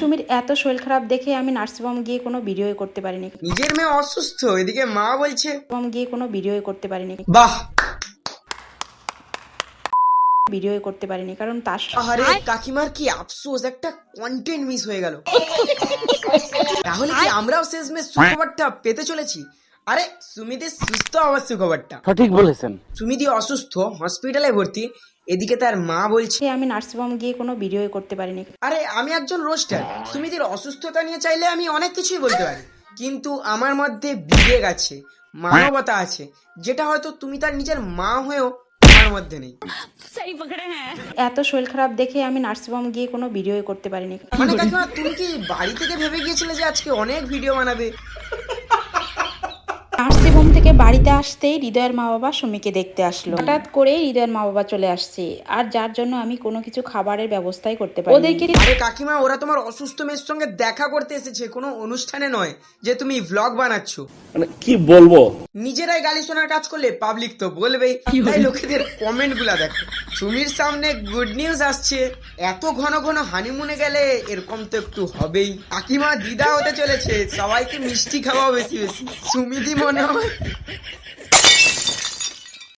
সুমির এত শরীর খারাপ দেখে আমি নার্সিংহোম গিয়ে কোনো ভিডিও করতে পারিনি। নিজের মেয়ে অসুস্থ, এদিকে মা বলছে গিয়ে কোনো ভিডিও করতে পারিনি। বাহ। ভিডিও করতে পারিনি কারণ তার আরে কাকিমার কি আফসোস, একটা কন্টেন্ট মিস হয়ে গেল। তাহলে কি আমরাও শেষমেশ সুখবরটা পেতে চলেছি? আরে সুমিতি সুস্থ হওয়ার সুখবরটা। সঠিক বলেছেন। সুমিতি অসুস্থ, হসপিটালে ভর্তি, এদিকে তার মা বলছে আমি নার্সিংহোম গিয়ে কোনো ভিডিও করতে পারিনি। আরে আমি একজন রোস্টার, সুমিতির অসুস্থতা নিয়ে চাইলে আমি অনেক কিছুই বলতে পারি, কিন্তু আমার মধ্যে বিবেক আছে, মানবতা আছে, যেটা হয়তো তুমি তার নিজের মা হয়েও আমার মধ্যে নেই। এত শরীর খারাপ দেখে আমি নার্সিংহোম গিয়ে কোনো ভিডিও করতে পারিনি। মানে কাকিমা তুমি কি বাড়ি থেকে ভেবে গিয়েছিলে যে আজকে অনেক ভিডিও বানাবে? নার্সিংহোম থেকে বাড়িতে আসতেই হৃদয়ের মা বাবা সুমিকে দেখতে আসলো। হঠাৎ করে হৃদয়ের মা বাবা চলে আসছে, আর যার জন্য আমি কোনো কিছু খাবারের ব্যবস্থাই করতে পারি ওদেরকে। আরে কাকিমা, ওরা তোমার অসুস্থ মেয়ের সঙ্গে দেখা করতে এসেছে, কোনো অনুষ্ঠানে নয় যে তুমি ভ্লগ বানাচ্ছো। মানে কি বলবো, নিজেরাই গালি শোনার কাজ করলে পাবলিক তো বলবেই, তাই লোকেদের কমেন্ট গুলা দেখো। সুমির সামনে গুড নিউজ আসছে, এত ঘন ঘন হানিমুনে গেলে এরকম তো একটু হবেই। কাকিমা দিদা হতে চলেছে, সবাইকে মিষ্টি খাওয়াও বেশি বেশি। সুমিদি মনে হয়